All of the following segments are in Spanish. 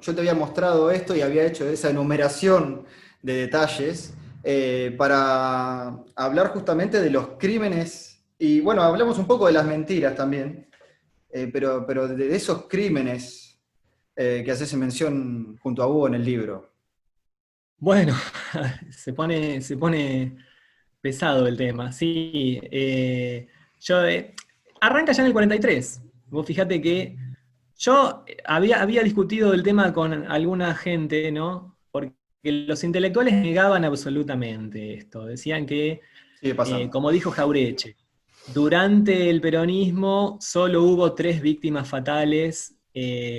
yo te había mostrado esto y había hecho esa enumeración de detalles para hablar justamente de los crímenes, y bueno, hablamos un poco de las mentiras también, pero de esos crímenes que haces mención junto a Hugo en el libro. Bueno, se pone pesado el tema, sí. Yo, arranca ya en el 43. Vos fijate que yo había discutido el tema con alguna gente, ¿no? Porque los intelectuales negaban absolutamente esto. Decían que, Sigue pasando. como dijo Jaureche, durante el peronismo solo hubo 3 víctimas fatales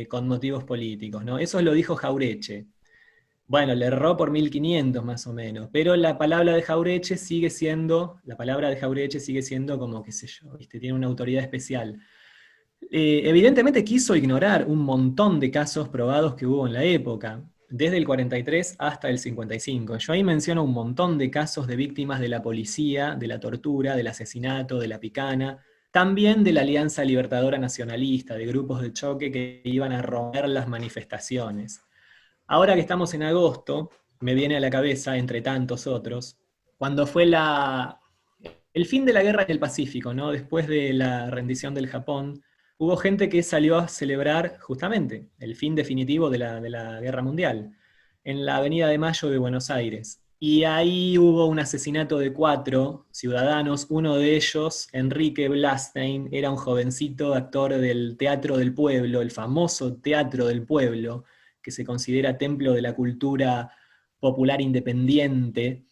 con motivos políticos, ¿no? Eso lo dijo Jaureche. Bueno, le erró por 1500 más o menos, pero la palabra de Jaureche sigue siendo como, qué sé yo, ¿viste? Tiene una autoridad especial. Evidentemente quiso ignorar un montón de casos probados que hubo en la época, desde el 43 hasta el 55. Yo ahí menciono un montón de casos de víctimas de la policía, de la tortura, del asesinato, de la picana, también de la Alianza Libertadora Nacionalista, de grupos de choque que iban a romper las manifestaciones. Ahora que estamos en agosto, me viene a la cabeza, entre tantos otros, cuando fue el fin de la guerra en el Pacífico, ¿no? Después de la rendición del Japón, hubo gente que salió a celebrar justamente el fin definitivo de la Guerra Mundial, en la Avenida de Mayo de Buenos Aires. Y ahí hubo un asesinato de 4 ciudadanos, uno de ellos, Enrique Blastein, era un jovencito actor del Teatro del Pueblo, el famoso Teatro del Pueblo, que se considera templo de la cultura popular independiente,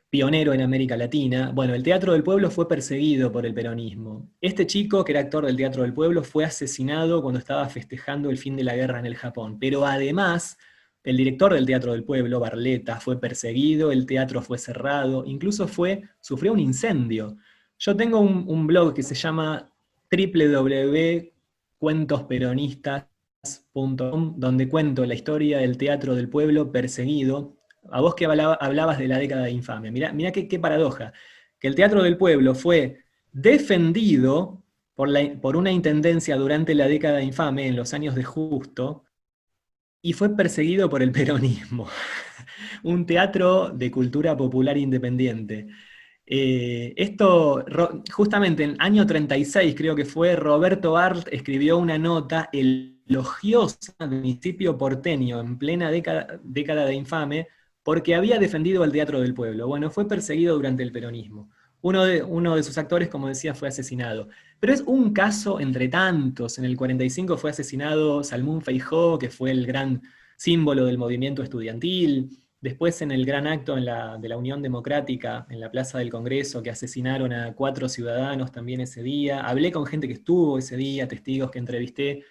pionero en América Latina. Bueno, el Teatro del Pueblo fue perseguido por el peronismo. Este chico, que era actor del Teatro del Pueblo, fue asesinado cuando estaba festejando el fin de la guerra en el Japón. Pero además, el director del Teatro del Pueblo, Barletta, fue perseguido, el teatro fue cerrado, incluso sufrió un incendio. Yo tengo un blog que se llama www.cuentosperonistas.com, donde cuento la historia del Teatro del Pueblo perseguido. A vos que hablabas de la década de infamia. Mirá qué paradoja. Que el Teatro del Pueblo fue defendido por una intendencia durante la década infame, en los años de Justo, y fue perseguido por el peronismo. Un teatro de cultura popular independiente. Justamente en el año 36, creo que fue, Roberto Arlt escribió una nota elogiosa del municipio porteño en plena década de infame, porque había defendido al Teatro del Pueblo. Bueno, fue perseguido durante el peronismo. Uno de sus actores, como decía, fue asesinado. Pero es un caso entre tantos. En el 45 fue asesinado Salmón Feijó, que fue el gran símbolo del movimiento estudiantil. Después en el gran acto de la Unión Democrática, en la Plaza del Congreso, que asesinaron a 4 ciudadanos también ese día. Hablé con gente que estuvo ese día, testigos que entrevisté,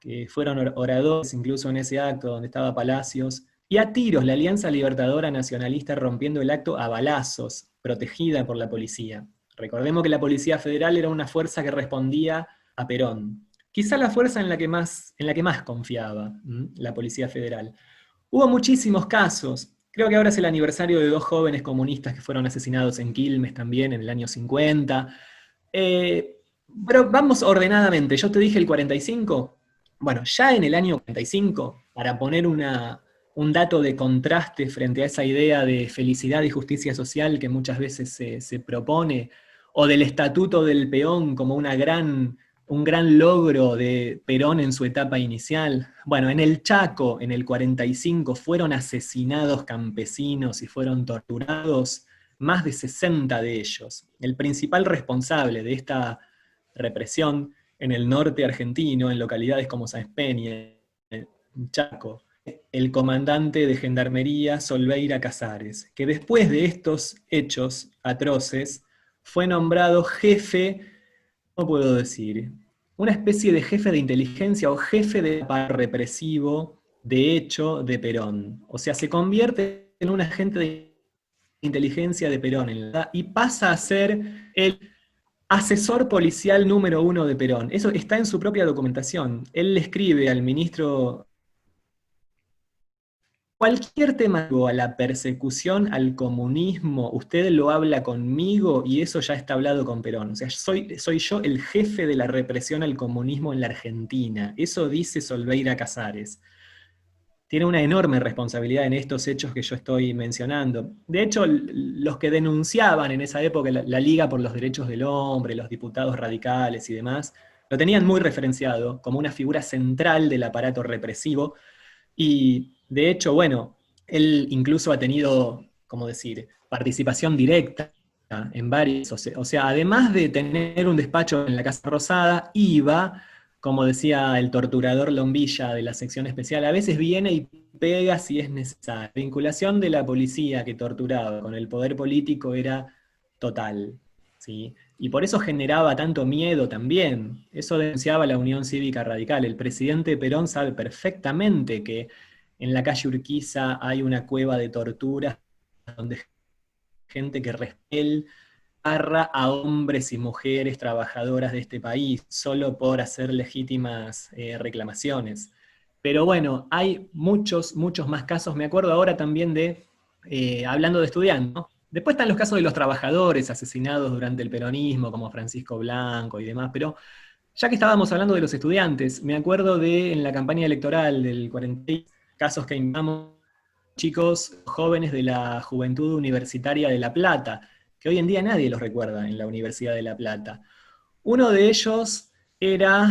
que fueron oradores incluso en ese acto donde estaba Palacios. Y a tiros, la Alianza Libertadora Nacionalista rompiendo el acto a balazos, protegida por la policía. Recordemos que la Policía Federal era una fuerza que respondía a Perón. Quizá la fuerza en la que más confiaba, la Policía Federal. Hubo muchísimos casos. Creo que ahora es el aniversario de 2 jóvenes comunistas que fueron asesinados en Quilmes también en el año 50. Eh, pero vamos ordenadamente. Yo te dije el 45. Bueno, ya en el año 45, para poner un dato de contraste frente a esa idea de felicidad y justicia social que muchas veces se propone, o del estatuto del peón como un gran logro de Perón en su etapa inicial. Bueno, en el Chaco, en el 45, fueron asesinados campesinos y fueron torturados más de 60 de ellos. El principal responsable de esta represión en el norte argentino, en localidades como San Peña, Chaco, el comandante de Gendarmería Solveira Casares, que después de estos hechos atroces fue nombrado jefe, ¿cómo puedo decir? Una especie de jefe de inteligencia o jefe de aparato represivo de hecho de Perón. O sea, se convierte en un agente de inteligencia de Perón y pasa a ser el asesor policial número 1 de Perón. Eso está en su propia documentación. Él le escribe al ministro cualquier tema a la persecución al comunismo, usted lo habla conmigo y eso ya está hablado con Perón. O sea, soy yo el jefe de la represión al comunismo en la Argentina. Eso dice Solveira Casares. tiene una enorme responsabilidad en estos hechos que yo estoy mencionando. De hecho, los que denunciaban en esa época la Liga por los Derechos del Hombre, los diputados radicales y demás, lo tenían muy referenciado como una figura central del aparato represivo. Y de hecho, bueno, él incluso ha tenido, ¿cómo decir?, participación directa en varios. O sea, además de tener un despacho en la Casa Rosada, iba, como decía el torturador Lombilla de la sección especial, a veces viene y pega si es necesario. La vinculación de la policía que torturaba con el poder político era total, ¿sí? Y por eso generaba tanto miedo también. Eso denunciaba la Unión Cívica Radical. El presidente Perón sabe perfectamente que en la calle Urquiza hay una cueva de torturas donde gente que respel agarra a hombres y mujeres trabajadoras de este país solo por hacer legítimas reclamaciones. Pero bueno, hay muchos, muchos más casos. Me acuerdo ahora también de, hablando de estudiantes, ¿no? Después están los casos de los trabajadores asesinados durante el peronismo, como Francisco Blanco y demás, pero ya que estábamos hablando de los estudiantes, me acuerdo de en la campaña electoral del 46, casos que invitamos chicos jóvenes de la Juventud Universitaria de La Plata, que hoy en día nadie los recuerda en la Universidad de La Plata. Uno de ellos era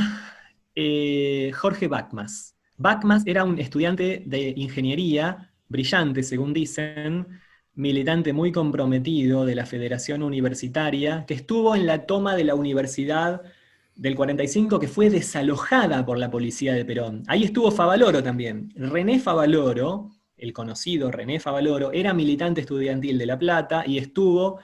Jorge Bacmas. Bacmas era un estudiante de ingeniería, brillante, según dicen, militante muy comprometido de la Federación Universitaria, que estuvo en la toma de la Universidad del 45, que fue desalojada por la policía de Perón. Ahí estuvo Favaloro también. René Favaloro, el conocido René Favaloro, era militante estudiantil de La Plata y estuvo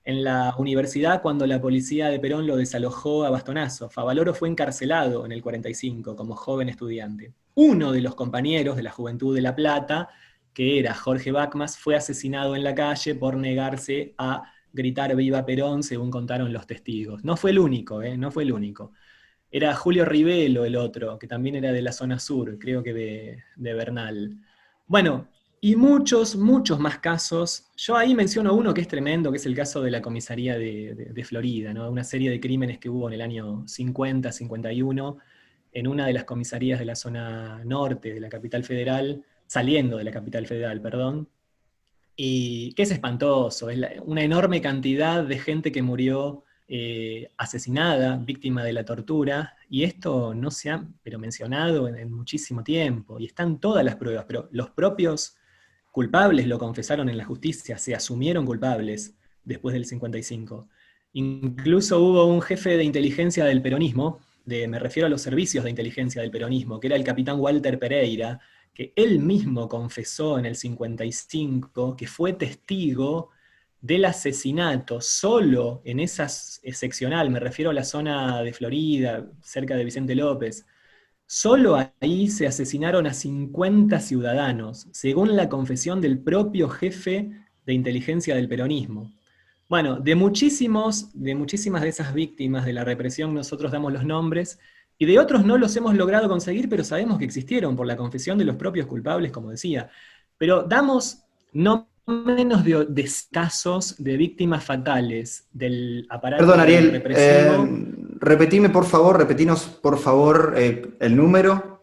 en la universidad cuando la policía de Perón lo desalojó a bastonazo. Favaloro fue encarcelado en el 45 como joven estudiante. Uno de los compañeros de la Juventud de La Plata, que era Jorge Bacmas, fue asesinado en la calle por negarse a gritar "Viva Perón", según contaron los testigos. No fue el único, no fue el único. Era Julio Rivelo el otro, que también era de la zona sur, creo que de Bernal. Bueno, y muchos, muchos más casos. Yo ahí menciono uno que es tremendo, que es el caso de la comisaría de Florida, ¿no? Una serie de crímenes que hubo en el año 50, 51, en una de las comisarías de la zona norte de la capital federal, saliendo de la capital federal, perdón, y que es espantoso, es una enorme cantidad de gente que murió asesinada, víctima de la tortura, y esto no se ha pero mencionado en muchísimo tiempo, y están todas las pruebas, pero los propios culpables lo confesaron en la justicia, se asumieron culpables después del 55. Incluso hubo un jefe de inteligencia del peronismo, me refiero a los servicios de inteligencia del peronismo, que era el capitán Walter Pereira, que él mismo confesó en el 55 que fue testigo del asesinato solo en esa seccional, me refiero a la zona de Florida, cerca de Vicente López, solo ahí se asesinaron a 50 ciudadanos, según la confesión del propio jefe de inteligencia del peronismo. Bueno, de muchísimas de esas víctimas de la represión nosotros damos los nombres, y de otros no los hemos logrado conseguir, pero sabemos que existieron por la confesión de los propios culpables, como decía. Pero damos no menos de casos de víctimas fatales del Perdón, aparato Ariel, represivo. repetime por favor, repetinos por favor el número.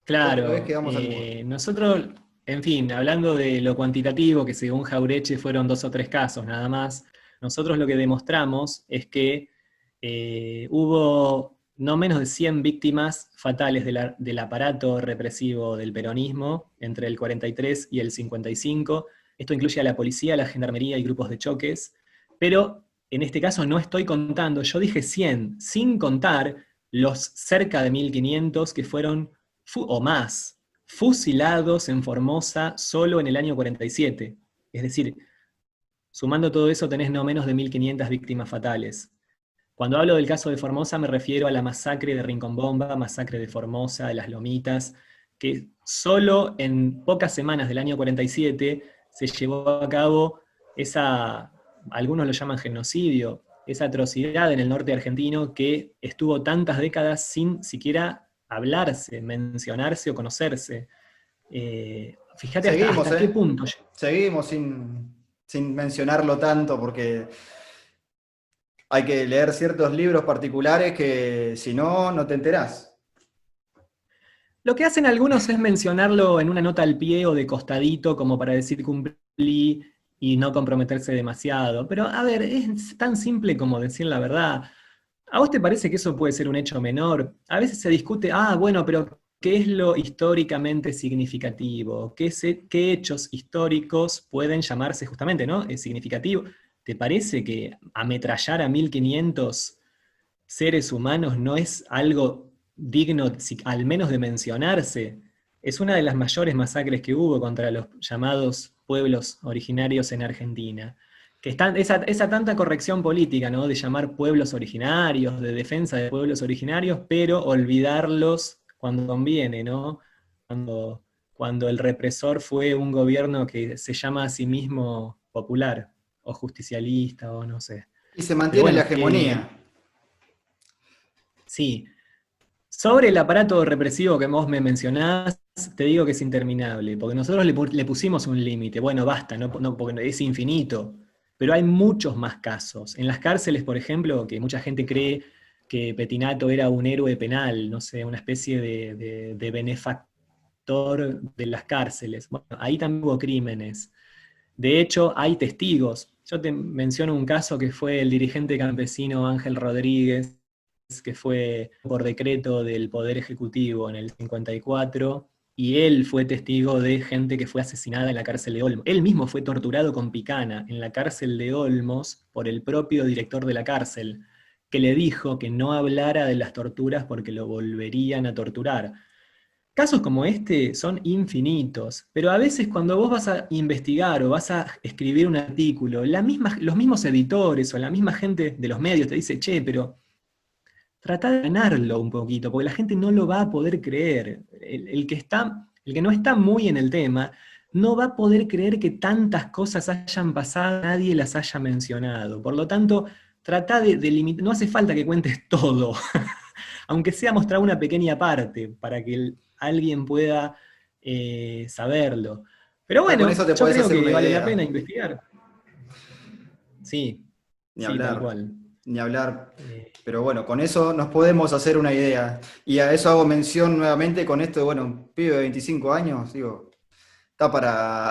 Otra vez Claro, quedamos al borde. nosotros, en fin, hablando de lo cuantitativo, que según Jaureche fueron 2 o 3 casos nada más, nosotros lo que demostramos es que hubo no menos de 100 víctimas fatales del aparato represivo del peronismo entre el 43 y el 55. Esto incluye a la policía, la gendarmería y grupos de choques, pero en este caso no estoy contando, yo dije 100, sin contar los cerca de 1500 que fueron o más, fusilados en Formosa solo en el año 47. Es decir, sumando todo eso tenés no menos de 1500 víctimas fatales. Cuando hablo del caso de Formosa me refiero a la masacre de Rinconbomba, masacre de Formosa, de las Lomitas, que solo en pocas semanas del año 47 se llevó a cabo esa, algunos lo llaman genocidio, esa atrocidad en el norte argentino que estuvo tantas décadas sin siquiera hablarse, mencionarse o conocerse. Fíjate Seguimos, hasta qué punto. Seguimos sin mencionarlo tanto porque hay que leer ciertos libros particulares que si no, no te enterás. Lo que hacen algunos es mencionarlo en una nota al pie o de costadito, como para decir cumplí y no comprometerse demasiado. Pero, a ver, es tan simple como decir la verdad. ¿A vos te parece que eso puede ser un hecho menor? A veces se discute, bueno, pero ¿qué es lo históricamente significativo? ¿Qué hechos históricos pueden llamarse justamente, ¿no? Es significativo. ¿Te parece que ametrallar a 1500 seres humanos no es algo digno, al menos de mencionarse? Es una de las mayores masacres que hubo contra los llamados pueblos originarios en Argentina. Que están, esa tanta corrección política, ¿no? De llamar pueblos originarios, de defensa de pueblos originarios, pero olvidarlos cuando conviene, ¿no? Cuando el represor fue un gobierno que se llama a sí mismo popular, o justicialista, o no sé. Y se Pero mantiene la bueno, hegemonía. sí. Sobre el aparato represivo que vos me mencionás, te digo que es interminable, porque nosotros le pusimos un límite. Bueno, basta, porque es infinito, pero hay muchos más casos. En las cárceles, por ejemplo, que mucha gente cree que Petinato era un héroe penal, no sé, una especie de benefactor de las cárceles. Bueno, ahí también hubo crímenes. De hecho, hay testigos. Yo te menciono un caso que fue el dirigente campesino Ángel Rodríguez, que fue por decreto del Poder Ejecutivo en el 54, y él fue testigo de gente que fue asesinada en la cárcel de Olmos. Él mismo fue torturado con picana en la cárcel de Olmos por el propio director de la cárcel, que le dijo que no hablara de las torturas porque lo volverían a torturar. Casos como este son infinitos, pero a veces cuando vos vas a investigar o vas a escribir un artículo, los mismos editores o la misma gente de los medios te dice, che, pero trata de ganarlo un poquito, porque la gente no lo va a poder creer. El que no está muy en el tema, no va a poder creer que tantas cosas hayan pasado, nadie las haya mencionado. Por lo tanto, trata de limitar, no hace falta que cuentes todo, aunque sea mostrar una pequeña parte, para que alguien pueda saberlo. Pero Ya con bueno, eso te yo podés creo hacer una que vale la idea. pena investigar. Sí, Ni sí, tal hablar, cual. ni hablar. Eh, Pero bueno, con eso nos podemos hacer una idea. Y a eso hago mención nuevamente con esto de, bueno, un pibe de 25 años, digo, está para,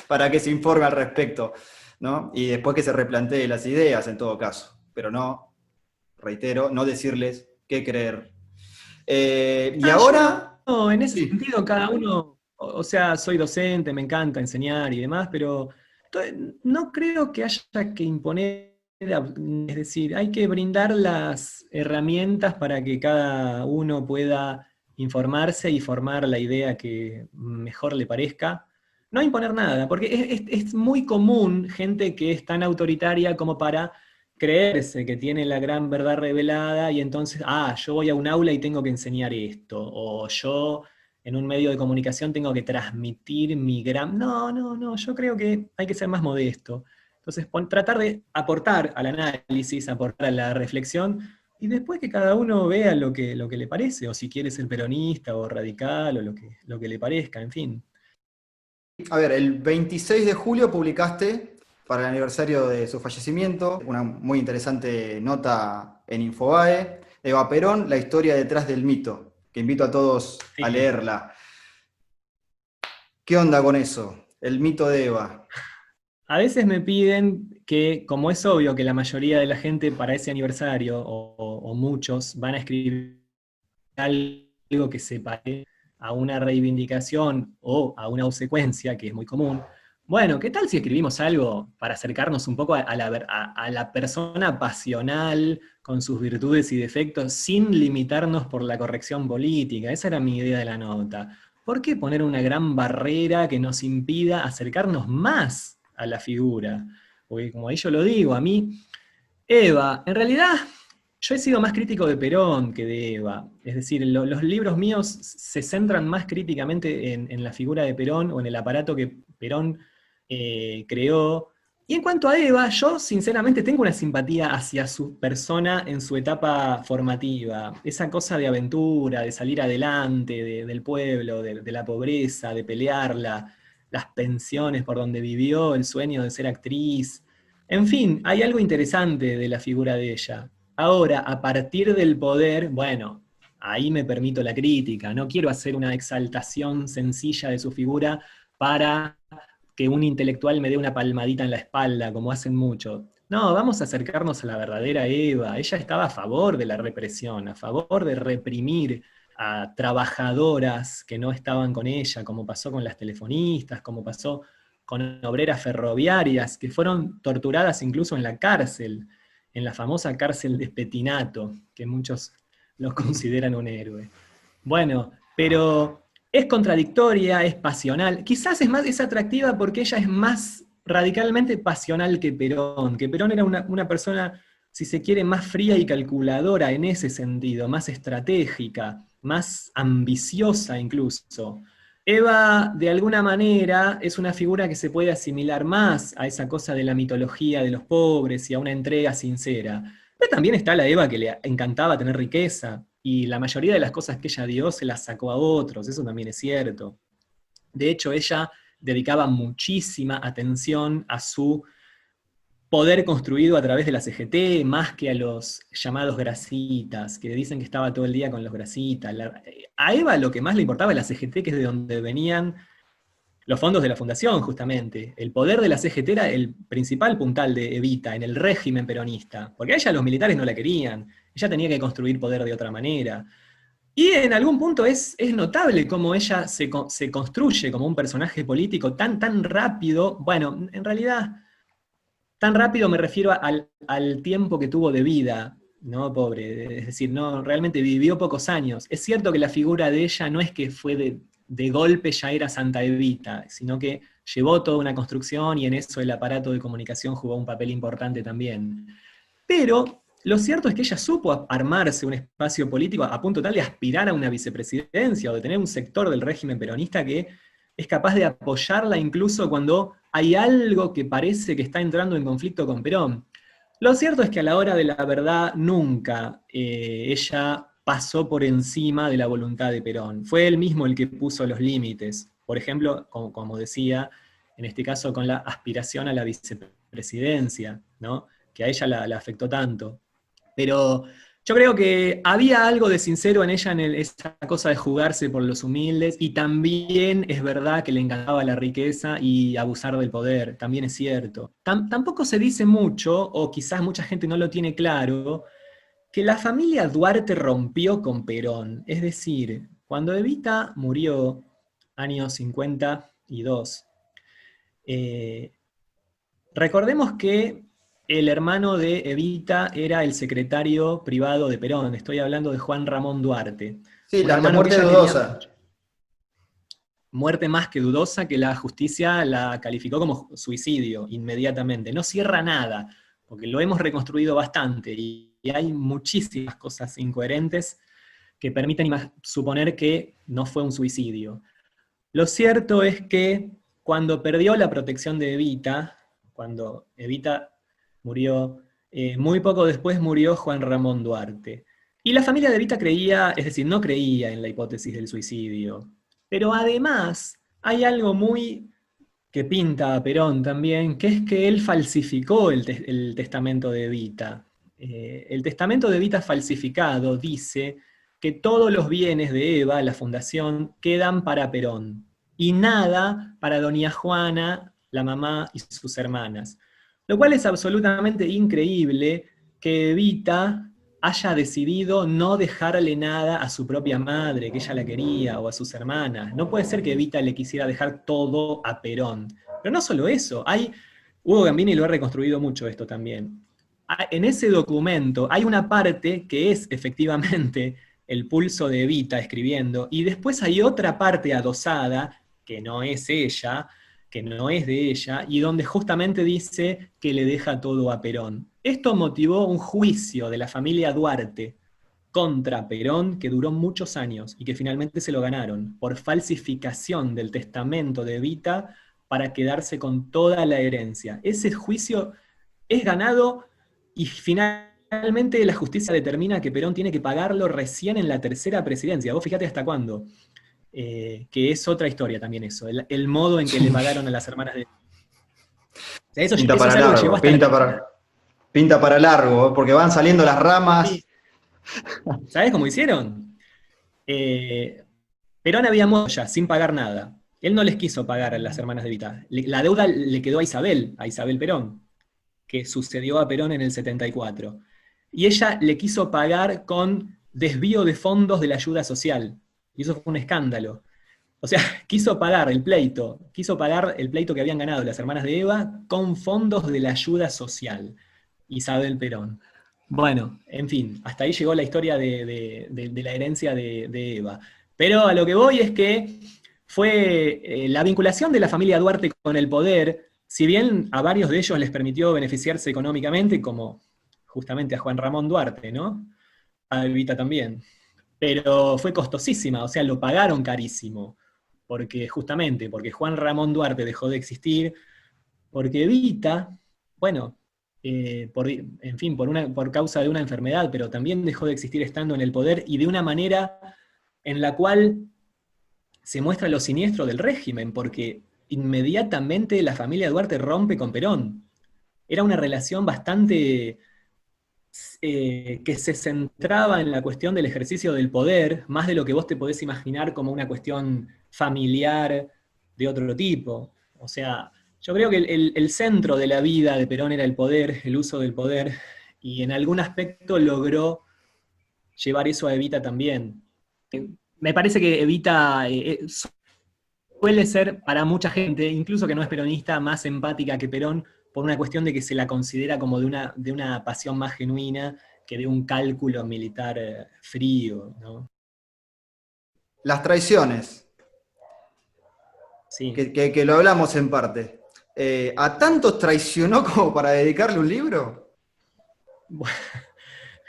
para que se informe al respecto, ¿no? Y después que se replantee las ideas en todo caso. Pero no, reitero, no decirles qué creer. Y ahora, yo, en ese sí. sentido, cada uno, o sea, soy docente, me encanta enseñar y demás, pero to- no creo que haya que imponer, es decir, hay que brindar las herramientas para que cada uno pueda informarse y formar la idea que mejor le parezca. No imponer nada, porque es muy común gente que es tan autoritaria como para creerse que tiene la gran verdad revelada y entonces, yo voy a un aula y tengo que enseñar esto, o yo en un medio de comunicación tengo que transmitir mi gran... No, no, no, yo creo que hay que ser más modesto. Entonces, tratar de aportar al análisis, aportar a la reflexión, y después que cada uno vea lo que le parece, o si quiere ser peronista o radical, o lo que le parezca, en fin. A ver, el 26 de julio publicaste, para el aniversario de su fallecimiento, una muy interesante nota en Infobae, Eva Perón, la historia detrás del mito, que invito a todos a Sí. leerla. ¿Qué onda con eso? El mito de Eva. A veces me piden que, como es obvio que la mayoría de la gente para ese aniversario, o muchos, van a escribir algo que se pare a una reivindicación o a una obsecuencia, que es muy común. Bueno, ¿qué tal si escribimos algo para acercarnos un poco a la persona pasional, con sus virtudes y defectos, sin limitarnos por la corrección política? Esa era mi idea de la nota. ¿Por qué poner una gran barrera que nos impida acercarnos más a la figura? Porque como ahí yo lo digo, a mí Eva, en realidad yo he sido más crítico de Perón que de Eva. Es decir, los libros míos se centran más críticamente en la figura de Perón o en el aparato que Perón creó. Y en cuanto a Eva, yo sinceramente tengo una simpatía hacia su persona en su etapa formativa. Esa cosa de aventura, de salir adelante, del pueblo, de la pobreza, de pelearla, las pensiones por donde vivió, el sueño de ser actriz. En fin, hay algo interesante de la figura de ella. Ahora, a partir del poder, bueno, ahí me permito la crítica. No quiero hacer una exaltación sencilla de su figura para que un intelectual me dé una palmadita en la espalda, como hacen muchos. No, vamos a acercarnos a la verdadera Eva. Ella estaba a favor de la represión, a favor de reprimir a trabajadoras que no estaban con ella, como pasó con las telefonistas, como pasó con obreras ferroviarias que fueron torturadas incluso en la cárcel, en la famosa cárcel de Petinato, que muchos los consideran un héroe. Bueno, pero es contradictoria, es pasional. Quizás es atractiva porque ella es más radicalmente pasional que Perón era una persona, si se quiere, más fría y calculadora en ese sentido, más estratégica, más ambiciosa incluso. Eva, de alguna manera, es una figura que se puede asimilar más a esa cosa de la mitología de los pobres y a una entrega sincera. Pero también está la Eva que le encantaba tener riqueza, y la mayoría de las cosas que ella dio se las sacó a otros, eso también es cierto. De hecho, ella dedicaba muchísima atención a su poder construido a través de la CGT, más que a los llamados grasitas, que dicen que estaba todo el día con los grasitas. A Eva lo que más le importaba es la CGT, que es de donde venían los fondos de la fundación, justamente. El poder de la CGT era el principal puntal de Evita en el régimen peronista, porque a ella los militares no la querían, ella tenía que construir poder de otra manera. Y en algún punto es notable cómo ella se construye como un personaje político tan rápido. Bueno, en realidad, tan rápido me refiero al tiempo que tuvo de vida, ¿no? Pobre, es decir, no, realmente vivió pocos años. Es cierto que la figura de ella no es que fue de golpe ya era Santa Evita, sino que llevó toda una construcción y en eso el aparato de comunicación jugó un papel importante también. Pero lo cierto es que ella supo armarse un espacio político a punto tal de aspirar a una vicepresidencia o de tener un sector del régimen peronista que es capaz de apoyarla incluso cuando hay algo que parece que está entrando en conflicto con Perón. Lo cierto es que a la hora de la verdad nunca ella pasó por encima de la voluntad de Perón. Fue él mismo el que puso los límites. Por ejemplo, como decía, en este caso con la aspiración a la vicepresidencia, ¿no? Que a ella la afectó tanto. Pero yo creo que había algo de sincero en ella, esa cosa de jugarse por los humildes, y también es verdad que le encantaba la riqueza y abusar del poder, también es cierto. Tampoco se dice mucho, o quizás mucha gente no lo tiene claro, que la familia Duarte rompió con Perón. Es decir, cuando Evita murió, años 52, eh, recordemos que el hermano de Evita era el secretario privado de Perón. Estoy hablando de Juan Ramón Duarte. Sí, Un la hermano que muerte ella quería dudosa. mucho. Muerte más que dudosa, que la justicia la calificó como suicidio inmediatamente. No cierra nada, porque lo hemos reconstruido bastante y hay muchísimas cosas incoherentes que permiten suponer que no fue un suicidio. Lo cierto es que cuando perdió la protección de Evita, cuando Evita murió, muy poco después murió Juan Ramón Duarte. Y la familia de Evita creía, es decir, no creía en la hipótesis del suicidio. Pero además hay algo muy que pinta a Perón también, que es que él falsificó el testamento de Evita. El testamento de Evita falsificado dice que todos los bienes de Eva, la fundación, quedan para Perón y nada para doña Juana, la mamá y sus hermanas. Lo cual es absolutamente increíble que Evita haya decidido no dejarle nada a su propia madre, que ella la quería, o a sus hermanas. No puede ser que Evita le quisiera dejar todo a Perón. Pero no solo eso, Hugo Gambini lo ha reconstruido mucho esto también. En ese documento hay una parte que es efectivamente el pulso de Evita escribiendo, y después hay otra parte adosada, que no es ella, que no es de ella, y donde justamente dice que le deja todo a Perón. Esto motivó un juicio de la familia Duarte contra Perón que duró muchos años y que finalmente se lo ganaron por falsificación del testamento de Evita para quedarse con toda la herencia. Ese juicio es ganado y finalmente la justicia determina que Perón tiene que pagarlo recién en la tercera presidencia. Vos fíjate hasta cuándo. Que es otra historia también eso, el modo en que le pagaron a las hermanas de... sea, eso, Pinta eso para es algo que llegó largo, hasta la... pinta para largo, porque van saliendo las ramas. ¿Sabés cómo hicieron? Eh, Perón había muerto ya, sin pagar nada. Él no les quiso pagar a las hermanas de Evita. La deuda le quedó a Isabel Perón, que sucedió a Perón en el 74. Y ella le quiso pagar con desvío de fondos de la ayuda social. Y eso fue un escándalo. O sea, quiso pagar el pleito que habían ganado las hermanas de Eva con fondos de la ayuda social. Isabel Perón. Bueno, en fin, hasta ahí llegó la historia de la herencia de Eva. Pero a lo que voy es que fue la vinculación de la familia Duarte con el poder, si bien a varios de ellos les permitió beneficiarse económicamente, como justamente a Juan Ramón Duarte, ¿no? A Evita también. Pero fue costosísima, o sea, lo pagaron carísimo, porque justamente, porque Juan Ramón Duarte dejó de existir, porque Evita, bueno, en fin, por causa de una enfermedad, pero también dejó de existir estando en el poder y de una manera en la cual se muestra lo siniestro del régimen, porque inmediatamente la familia Duarte rompe con Perón. Era una relación bastante que se centraba en la cuestión del ejercicio del poder, más de lo que vos te podés imaginar como una cuestión familiar de otro tipo. O sea, yo creo que el centro de la vida de Perón era el poder, el uso del poder, y en algún aspecto logró llevar eso a Evita también. Me parece que Evita suele ser para mucha gente, incluso que no es peronista, más empática que Perón, por una cuestión de que se la considera como de una pasión más genuina que de un cálculo militar frío, ¿no? Las traiciones, Sí. que lo hablamos en parte. ¿A tantos traicionó como para dedicarle un libro? Bueno,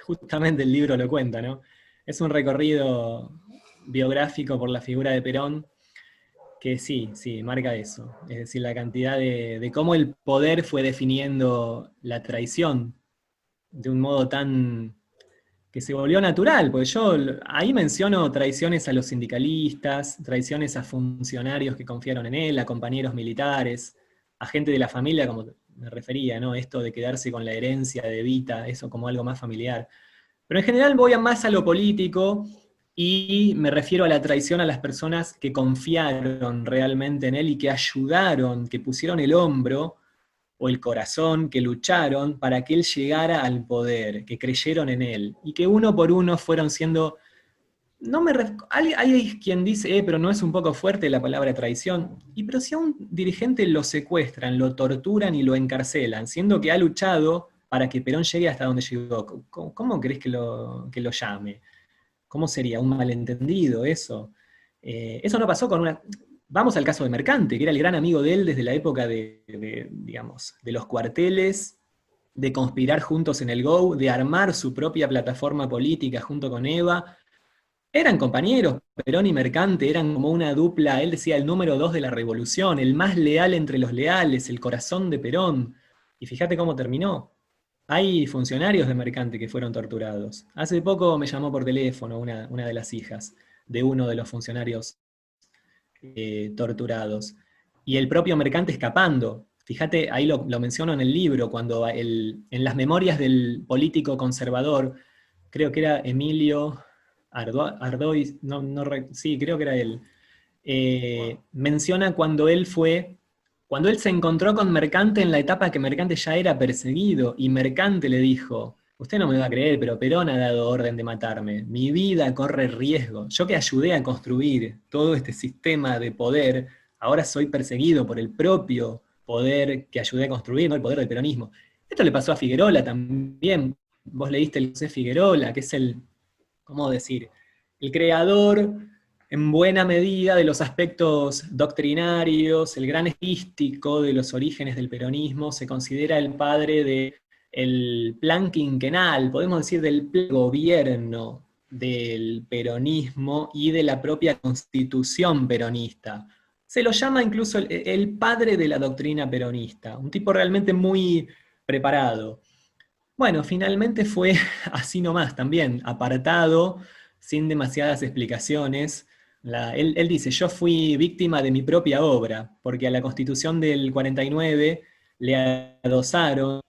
justamente el libro lo cuenta, ¿no? Es un recorrido biográfico por la figura de Perón que sí, sí, marca eso. Es decir, la cantidad de cómo el poder fue definiendo la traición de un modo tan que se volvió natural, porque yo ahí menciono traiciones a los sindicalistas, traiciones a funcionarios que confiaron en él, a compañeros militares, a gente de la familia, como me refería, ¿no? Esto de quedarse con la herencia de Evita, eso como algo más familiar. Pero en general voy a más a lo político y me refiero a la traición a las personas que confiaron realmente en él y que ayudaron, que pusieron el hombro o el corazón, que lucharon para que él llegara al poder, que creyeron en él, y que uno por uno fueron siendo... No me hay quien dice, pero no es un poco fuerte la palabra traición. Y pero si a un dirigente lo secuestran, lo torturan y lo encarcelan, siendo que ha luchado para que Perón llegue hasta donde llegó, ¿cómo crees que lo llame? ¿Cómo sería? ¿Un malentendido eso? Eso no pasó con una... Vamos al caso de Mercante, que era el gran amigo de él desde la época digamos, de los cuarteles, de conspirar juntos en el GO, de armar su propia plataforma política junto con Eva. Eran compañeros, Perón y Mercante eran como una dupla, él decía el número 2 de la revolución, el más leal entre los leales, el corazón de Perón. Y fíjate cómo terminó. Hay funcionarios de Mercante que fueron torturados. Hace poco me llamó por teléfono una de las hijas de uno de los funcionarios torturados. Y el propio Mercante escapando. Fíjate, ahí lo menciono en el libro, cuando en las memorias del político conservador, creo que era Emilio Ardoy, sí, creo que era él, menciona cuando él se encontró con Mercante en la etapa que Mercante ya era perseguido, y Mercante le dijo, usted no me va a creer, pero Perón ha dado orden de matarme, mi vida corre riesgo, yo que ayudé a construir todo este sistema de poder, ahora soy perseguido por el propio poder que ayudé a construir, no el poder del peronismo. Esto le pasó a Figuerola también, vos leíste el José Figuerola, que es ¿cómo decir? El creador en buena medida de los aspectos doctrinarios, el gran estístico de los orígenes del peronismo, se considera el padre del plan quinquenal, podemos decir del plan gobierno del peronismo y de la propia constitución peronista. Se lo llama incluso el padre de la doctrina peronista, un tipo realmente muy preparado. Bueno, finalmente fue así nomás también, apartado, sin demasiadas explicaciones. Él dice, yo fui víctima de mi propia obra, porque a la Constitución del 49 le adosaron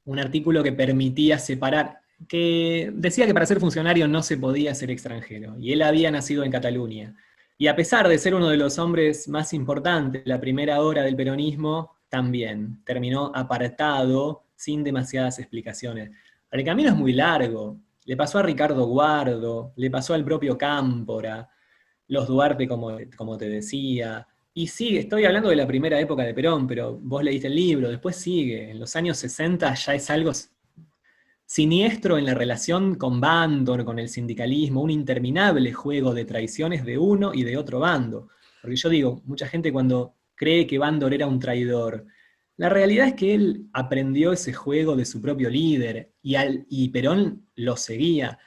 un artículo que permitía separar, que decía que para ser funcionario no se podía ser extranjero, y él había nacido en Cataluña. Y a pesar de ser uno de los hombres más importantes de la primera hora del peronismo, también terminó apartado sin demasiadas explicaciones. El camino es muy largo. Le pasó a Ricardo Guardo, le pasó al propio Cámpora, los Duarte, como te decía. Y sigue, estoy hablando de la primera época de Perón, pero vos leíste el libro, después sigue. En los años 60 ya es algo siniestro en la relación con Bandor, con el sindicalismo, un interminable juego de traiciones de uno y de otro bando. Porque yo digo, mucha gente cuando cree que Bandor era un traidor, la realidad es que él aprendió ese juego de su propio líder y Perón lo seguía.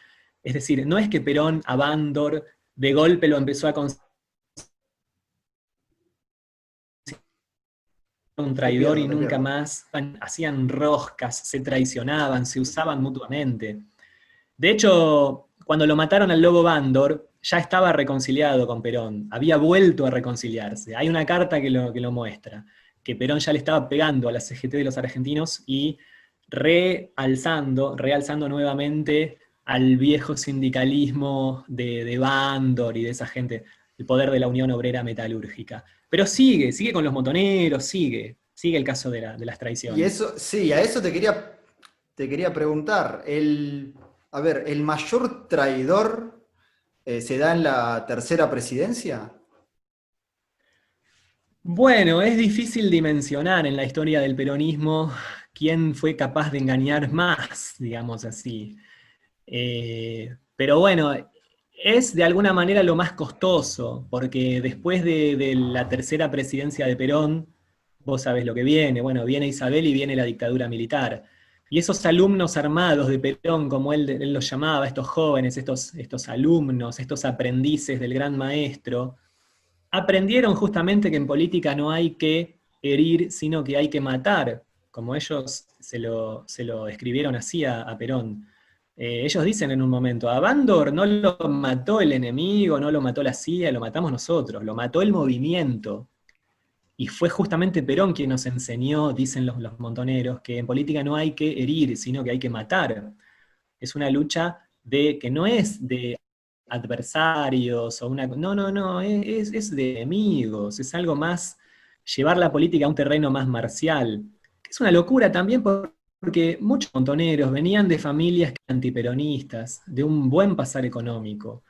Es decir, no es que Perón a Bandor de golpe lo empezó a considerar un Te traidor pierdo, y te nunca pierdo. más hacían roscas, se traicionaban, se usaban mutuamente. De hecho, cuando lo mataron al Lobo Bandor, ya estaba reconciliado con Perón, había vuelto a reconciliarse. Hay una carta que lo muestra, que Perón ya le estaba pegando a la CGT de los argentinos y realzando nuevamente al viejo sindicalismo de Bandor y de esa gente, el poder de la Unión Obrera Metalúrgica. Pero sigue con los montoneros, sigue el caso de las Y traiciones. eso, sí, a eso te quería preguntar. A ver, ¿el mayor traidor se da en la tercera presidencia? Bueno, es difícil dimensionar en la historia del peronismo quién fue capaz de engañar más, digamos así. Pero bueno, es de alguna manera lo más costoso, porque después de la tercera presidencia de Perón, vos sabés lo que viene, bueno, viene Isabel y viene la dictadura militar. Y esos alumnos armados de Perón, como él los llamaba, estos jóvenes, estos alumnos, estos aprendices del gran maestro, aprendieron justamente que en política no hay que herir, sino que hay que matar, como ellos se lo escribieron así a Perón. Ellos dicen en un momento, a Bandor no lo mató el enemigo, no lo mató la CIA, lo matamos nosotros, lo mató el movimiento. Y fue justamente Perón quien nos enseñó, dicen los montoneros, que en política no hay que herir, sino que hay que matar. Es una lucha que no es de adversarios o una... No, no, no, es de enemigos, es algo más, llevar la política a un terreno más marcial, que es una locura también porque muchos montoneros venían de familias antiperonistas, de un buen pasar económico.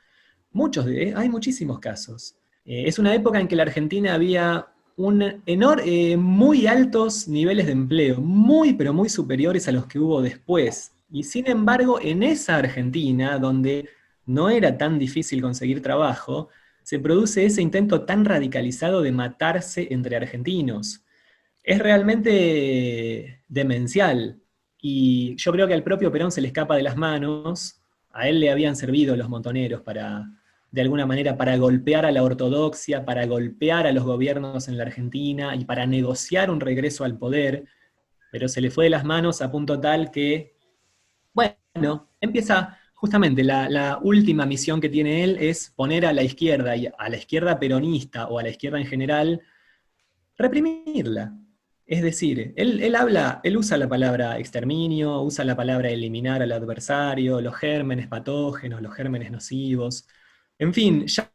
Hay muchísimos casos. Es una época en que la Argentina había muy altos niveles de empleo, muy, pero muy superiores a los que hubo después. Y sin embargo, en esa Argentina, donde no era tan difícil conseguir trabajo, se produce ese intento tan radicalizado de matarse entre argentinos. Es realmente demencial. Y yo creo que al propio Perón se le escapa de las manos. A él le habían servido los montoneros de alguna manera, para golpear a la ortodoxia, para golpear a los gobiernos en la Argentina y para negociar un regreso al poder, pero se le fue de las manos a punto tal que, bueno, empieza justamente la última misión que tiene él es poner a la izquierda, y a la izquierda peronista o a la izquierda en general, reprimirla. Es decir, él usa la palabra exterminio, usa la palabra eliminar al adversario, los gérmenes patógenos, los gérmenes nocivos. En fin, ya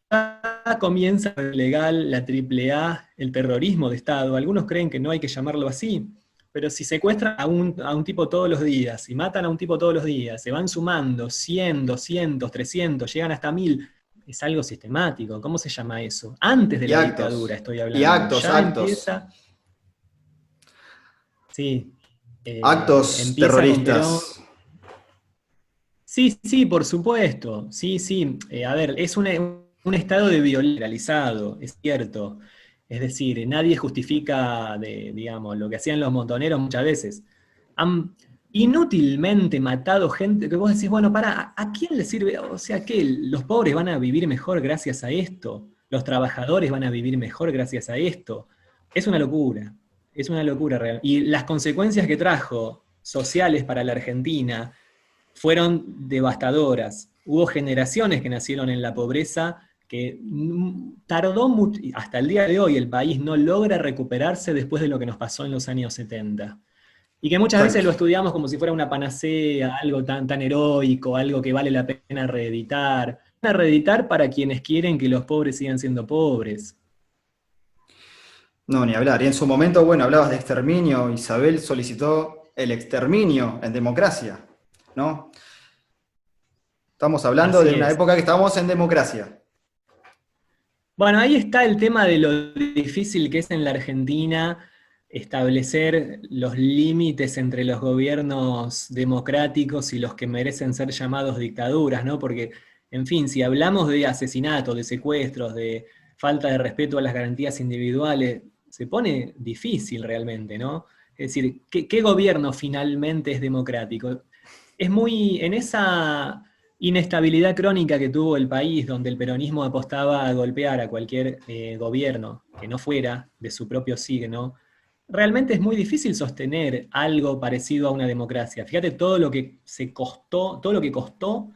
comienza legal la triple A, el terrorismo de Estado. Algunos creen que no hay que llamarlo así, pero si secuestran a un tipo todos los días, y matan a un tipo todos los días, se van sumando 100, 200, 300, llegan hasta 1000, es algo sistemático. ¿Cómo se llama eso? Antes de Y la dictadura actos, estoy y hablando. actos, Ya actos, empieza, sí, actos empieza con Perón. terroristas. Sí, sí, por supuesto. Sí, sí. A ver, es un estado de violencia generalizado, es cierto. Es decir, nadie justifica, digamos, lo que hacían los montoneros muchas veces. Han inútilmente matado gente que vos decís, bueno, ¿a quién le sirve? O sea, ¿qué? ¿Los pobres van a vivir mejor gracias a esto? ¿Los trabajadores van a vivir mejor gracias a esto? Es una locura real. Y las consecuencias que trajo sociales para la Argentina fueron devastadoras. Hubo generaciones que nacieron en la pobreza que tardó mucho, hasta el día de hoy el país no logra recuperarse después de lo que nos pasó en los años 70. Y que muchas Tal, veces lo estudiamos como si fuera una panacea, algo tan heroico, algo que vale la pena reeditar. Reeditar para quienes quieren que los pobres sigan siendo pobres. no, ni hablar. Y en su momento, bueno, hablabas de exterminio. Isabel solicitó el exterminio en democracia, ¿no? Estamos hablando de Así una es. época que estábamos en democracia. Bueno, ahí está el tema de lo difícil que es en la Argentina establecer los límites entre los gobiernos democráticos y los que merecen ser llamados dictaduras, ¿no? Porque, en fin, si hablamos de asesinatos, de secuestros, de falta de respeto a las garantías individuales, se pone difícil realmente, ¿no? Es decir, ¿qué gobierno finalmente es democrático? Es muy, en esa inestabilidad crónica que tuvo el país, donde el peronismo apostaba a golpear a cualquier gobierno que no fuera de su propio signo, realmente es muy difícil sostener algo parecido a una democracia. Fíjate todo lo que se costó, todo lo que costó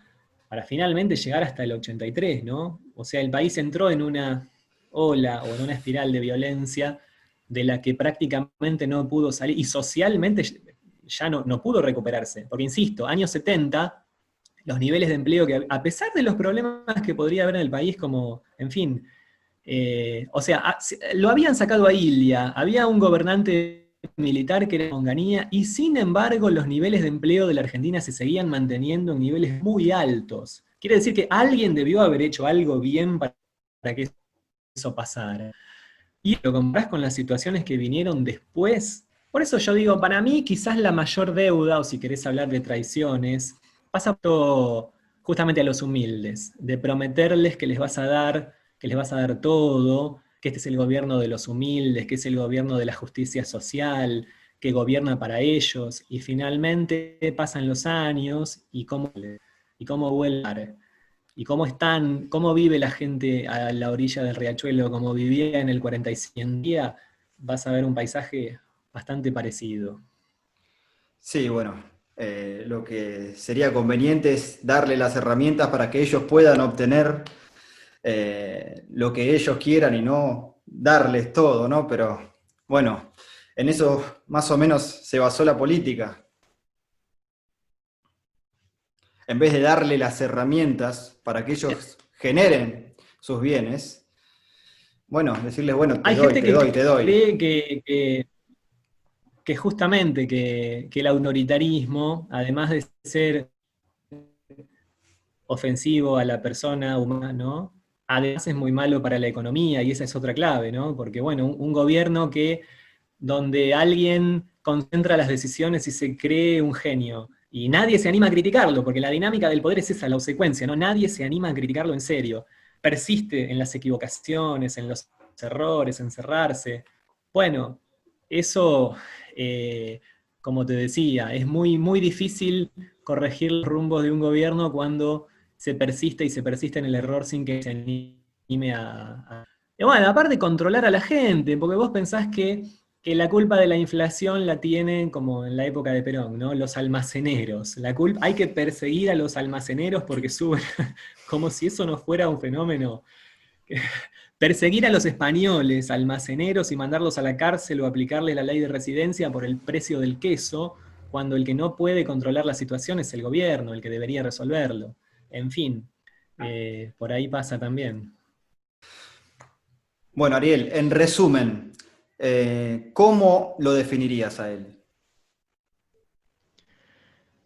para finalmente llegar hasta el 83, ¿no? O sea, el país entró en una ola o en una espiral de violencia de la que prácticamente no pudo salir y socialmente ya no pudo recuperarse. Porque, insisto, años 70 los niveles de empleo que, a pesar de los problemas que podría haber en el país, como, en fin, o sea, lo habían sacado a Ilia, había un gobernante militar que era Onganía, y sin embargo los niveles de empleo de la Argentina se seguían manteniendo en niveles muy altos. Quiere decir que alguien debió haber hecho algo bien para que eso pasara. Y lo comparás con las situaciones que vinieron después. Por eso yo digo, para mí quizás la mayor deuda, o si querés hablar de traiciones, pasa por justamente a los humildes, de prometerles que les vas a dar todo, que este es el gobierno de los humildes, que es el gobierno de la justicia social, que gobierna para ellos, y finalmente pasan los años y cómo vuelve y cómo cómo vive la gente a la orilla del riachuelo, como vivía en el 45 día, vas a ver un paisaje bastante parecido. Sí, bueno, lo que sería conveniente es darle las herramientas para que ellos puedan obtener lo que ellos quieran y no darles todo, ¿no? Pero bueno, en eso más o menos se basó la política. En vez de darle las herramientas para que ellos generen sus bienes, bueno, decirles, bueno, te Hay doy, gente te que doy, te doy. cree que justamente que el autoritarismo, además de ser ofensivo a la persona humana, ¿no? Además es muy malo para la economía y esa es otra clave, ¿no? Porque, bueno, un gobierno que donde alguien concentra las decisiones y se cree un genio. Y nadie se anima a criticarlo, porque la dinámica del poder es esa, la obsecuencia, ¿no? Nadie se anima a criticarlo en serio. Persiste en las equivocaciones, en los errores, en cerrarse. Bueno, eso, eh, como te decía, es muy difícil corregir los rumbos de un gobierno cuando se persiste y se persiste en el error sin que se anime Y bueno, aparte controlar a la gente, porque vos pensás que la culpa de la inflación la tienen como en la época de Perón, ¿no? Los almaceneros. Hay que perseguir a los almaceneros porque suben, como si eso no fuera un fenómeno. Perseguir a los españoles, almaceneros, y mandarlos a la cárcel o aplicarle la ley de residencia por el precio del queso, cuando el que no puede controlar la situación es el gobierno, el que debería resolverlo. En fin, por ahí pasa también. Bueno, Ariel, en resumen, ¿cómo lo definirías a él?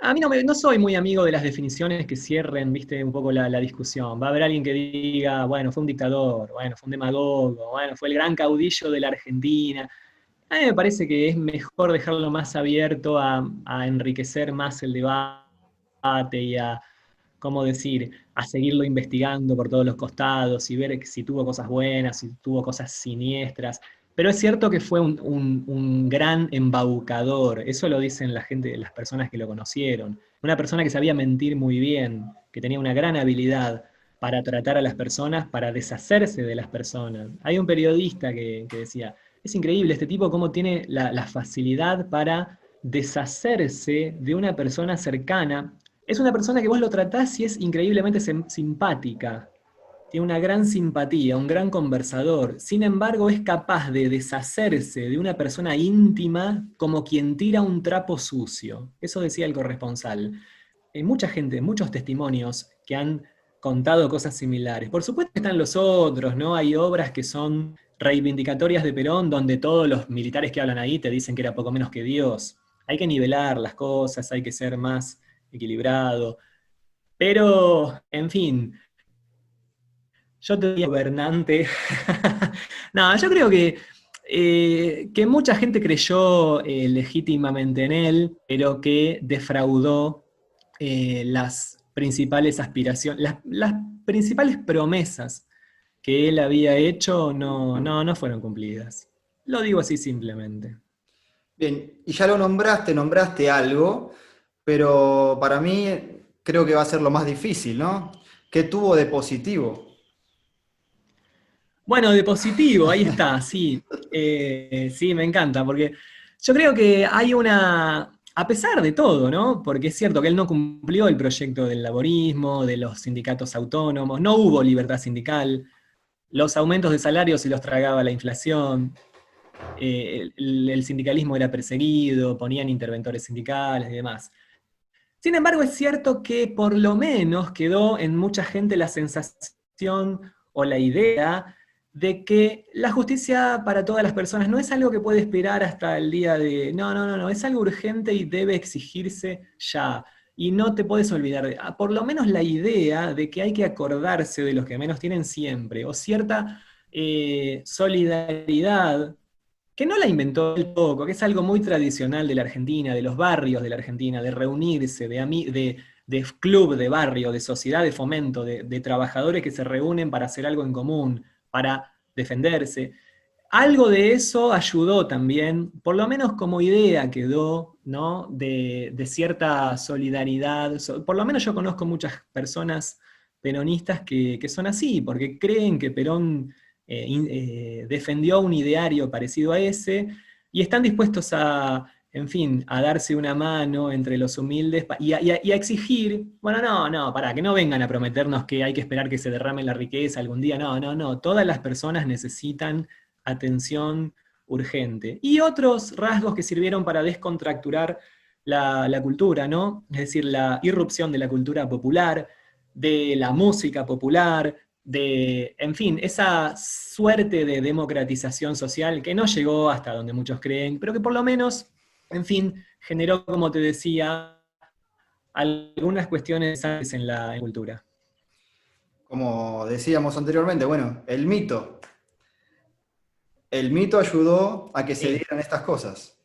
A mí no soy muy amigo de las definiciones que cierren, viste, un poco la discusión. Va a haber alguien que diga, bueno, fue un dictador, bueno, fue un demagogo, bueno, fue el gran caudillo de la Argentina. A mí me parece que es mejor dejarlo más abierto a enriquecer más el debate y a, ¿cómo decir?, a seguirlo investigando por todos los costados y ver si tuvo cosas buenas, si tuvo cosas siniestras. Pero es cierto que fue un gran embaucador, eso lo dicen la gente, las personas que lo conocieron. Una persona que sabía mentir muy bien, que tenía una gran habilidad para tratar a las personas, para deshacerse de las personas. Hay un periodista que decía, es increíble este tipo cómo tiene la facilidad para deshacerse de una persona cercana. Es una persona que vos lo tratás y es increíblemente simpática. tiene una gran simpatía, un gran conversador. Sin embargo, es capaz de deshacerse de una persona íntima como quien tira un trapo sucio. Eso decía el corresponsal. Hay mucha gente, muchos testimonios que han contado cosas similares. Por supuesto que están los otros, ¿no? Hay obras que son reivindicatorias de Perón, donde todos los militares que hablan ahí te dicen que era poco menos que Dios. Hay que nivelar las cosas, hay que ser más equilibrado. Pero, en fin, yo te diría gobernante. No, yo creo que mucha gente creyó legítimamente en él, pero que defraudó las principales aspiraciones, las principales promesas que él había hecho no fueron cumplidas. Lo digo así simplemente. Bien, y ya lo nombraste algo, pero para mí creo que va a ser lo más difícil, ¿no? ¿Qué tuvo de positivo? Bueno, de positivo, ahí está, sí. Sí, me encanta, porque yo creo que hay a pesar de todo, ¿no? Porque es cierto que él no cumplió el proyecto del laborismo, de los sindicatos autónomos, no hubo libertad sindical, los aumentos de salarios se los tragaba la inflación, el sindicalismo era perseguido, ponían interventores sindicales y demás. Sin embargo, es cierto que por lo menos quedó en mucha gente la sensación o la idea de que la justicia para todas las personas no es algo que puede esperar hasta el día de... No, no, no, no, es algo urgente y debe exigirse ya. Y no te puedes olvidar, por lo menos la idea de que hay que acordarse de los que menos tienen siempre, o cierta solidaridad que no la inventó el poco, que es algo muy tradicional de la Argentina, de los barrios de la Argentina, de reunirse, de club, de barrio, de sociedad de fomento, de trabajadores que se reúnen para hacer algo en común, para defenderse. Algo de eso ayudó también, por lo menos como idea quedó, ¿no? De cierta solidaridad. Por lo menos yo conozco muchas personas peronistas que son así, porque creen que Perón defendió un ideario parecido a ese y están dispuestos en fin, a darse una mano entre los humildes y a exigir, bueno, no, no, para que no vengan a prometernos que hay que esperar que se derrame la riqueza algún día, no, no, no, todas las personas necesitan atención urgente. Y otros rasgos que sirvieron para descontracturar la cultura, ¿no? Es decir, la irrupción de la cultura popular, de la música popular, en fin, esa suerte de democratización social que no llegó hasta donde muchos creen, pero que por lo menos, en fin, generó, como te decía, algunas cuestiones en la cultura. Como decíamos anteriormente, bueno, el mito. El mito ayudó a que se Sí. dieran estas cosas.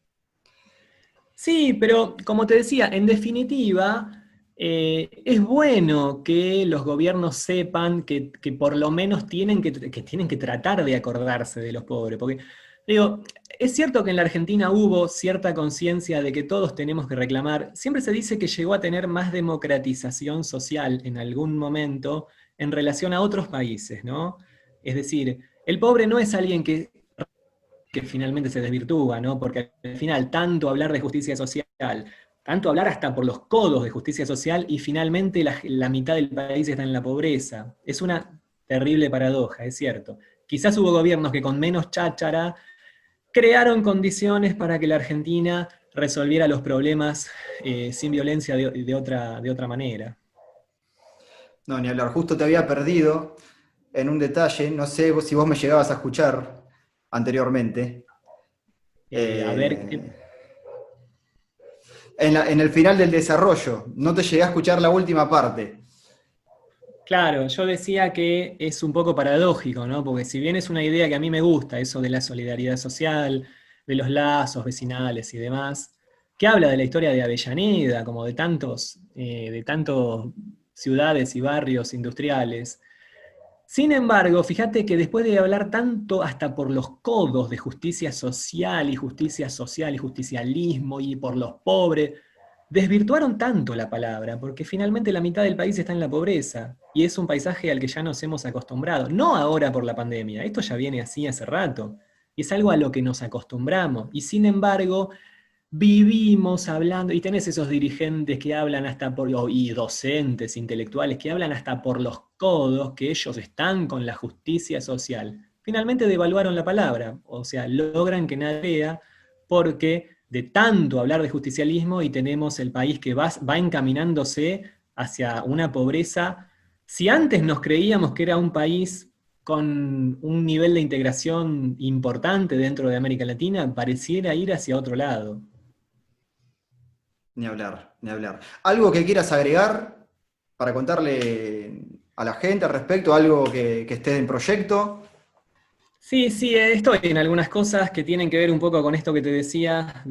Sí, pero como te decía, en definitiva, es bueno que los gobiernos sepan que por lo menos tienen que tratar de acordarse de los pobres. Porque, digo, es cierto que en la Argentina hubo cierta conciencia de que todos tenemos que reclamar. Siempre se dice que llegó a tener más democratización social en algún momento en relación a otros países, ¿no? Es decir, el pobre no es alguien que finalmente se desvirtúa, ¿no? Porque al final tanto hablar de justicia social, tanto hablar hasta por los codos de justicia social y finalmente la mitad del país está en la pobreza. Es una terrible paradoja, es cierto. Quizás hubo gobiernos que con menos cháchara crearon condiciones para que la Argentina resolviera los problemas sin violencia de otra manera. No, ni hablar. Justo te había perdido en un detalle. No sé si vos me llegabas a escuchar anteriormente. A ver, Eh, en el final del desarrollo. No te llegué a escuchar la última parte. claro, yo decía que es un poco paradójico, ¿no? Porque si bien es una idea que a mí me gusta, eso de la solidaridad social, de los lazos vecinales y demás, que habla de la historia de Avellaneda, como de tantos ciudades y barrios industriales. Sin embargo, fíjate que después de hablar tanto hasta por los codos de justicia social y justicialismo y por los pobres, desvirtuaron tanto la palabra, porque finalmente la mitad del país está en la pobreza y es un paisaje al que ya nos hemos acostumbrado, no ahora por la pandemia, esto ya viene así hace rato, y es algo a lo que nos acostumbramos, y sin embargo vivimos hablando, y tenés esos dirigentes que hablan hasta y docentes, intelectuales, que hablan hasta por los codos, que ellos están con la justicia social. Finalmente devaluaron la palabra, o sea, logran que nadie vea, porque de tanto hablar de justicialismo y tenemos el país que va encaminándose hacia una pobreza. Si antes nos creíamos que era un país con un nivel de integración importante dentro de América Latina, pareciera ir hacia otro lado. Ni hablar, ni hablar. ¿Algo que quieras agregar para contarle a la gente al respecto? ¿Algo que esté en proyecto? Sí, sí, estoy en algunas cosas que tienen que ver un poco con esto que te decía,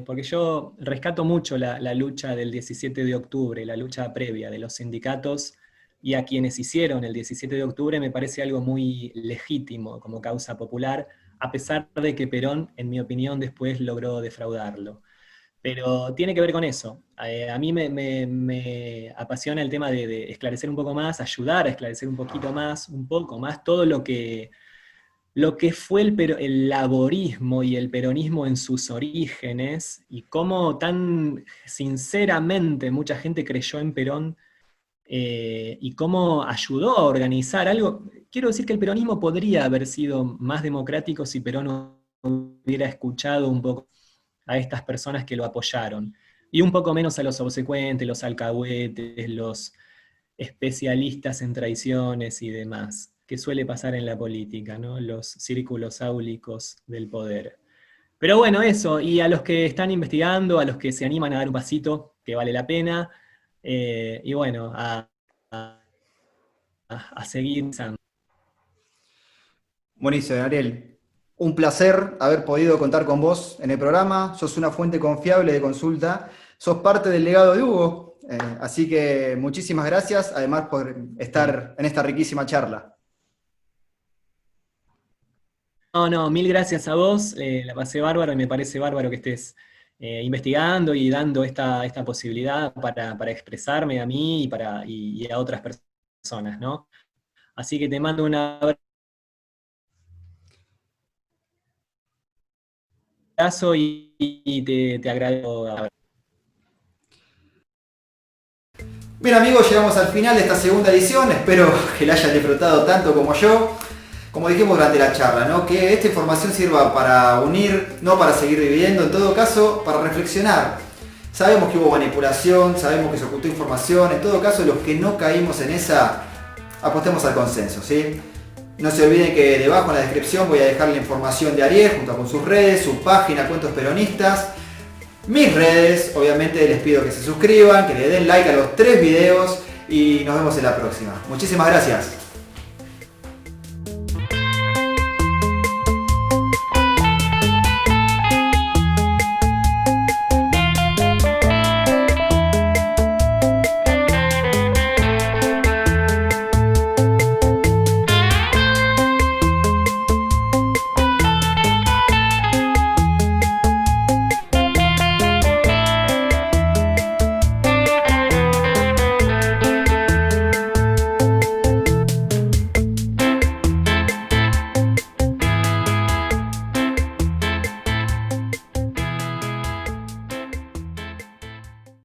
porque yo rescato mucho la lucha del 17 de octubre, la lucha previa de los sindicatos y a quienes hicieron el 17 de octubre me parece algo muy legítimo como causa popular, a pesar de que Perón, en mi opinión, después logró defraudarlo. Pero tiene que ver con eso. A mí me apasiona el tema de esclarecer un poco más, ayudar a esclarecer un poquito más, un poco más, todo lo que fue el laborismo y el peronismo en sus orígenes, y cómo tan sinceramente mucha gente creyó en Perón, y cómo ayudó a organizar algo. Quiero decir que el peronismo podría haber sido más democrático si Perón hubiera escuchado un poco a estas personas que lo apoyaron, y un poco menos a los obsecuentes, los alcahuetes, los especialistas en traiciones y demás, que suele pasar en la política, ¿no? Los círculos áulicos del poder. Pero bueno, eso, y a los que están investigando, a los que se animan a dar un pasito, que vale la pena, y bueno, a seguir pensando. Buenísimo, Ariel. Un placer haber podido contar con vos en el programa. Sos una fuente confiable de consulta. Sos parte del legado de Hugo. Así que muchísimas gracias, además, por estar en esta riquísima charla. No, no, mil gracias a vos, la pasé bárbaro y me parece bárbaro que estés investigando y dando esta posibilidad para expresarme a mí y a otras personas, ¿no? Así que te mando un abrazo y te agradezco. Bien amigos, llegamos al final de esta segunda edición. Espero que la hayan disfrutado tanto como yo. Como dijimos durante la charla, ¿no? Que esta información sirva para unir, no para seguir dividiendo, en todo caso, para reflexionar. Sabemos que hubo manipulación, sabemos que se ocultó información, en todo caso, los que no caímos en esa, apostemos al consenso, ¿sí? No se olviden que debajo en la descripción voy a dejar la información de Ariel, junto con sus redes, su página, Cuentos Peronistas, mis redes. Obviamente les pido que se suscriban, que le den like a los 3 videos y nos vemos en la próxima. Muchísimas gracias.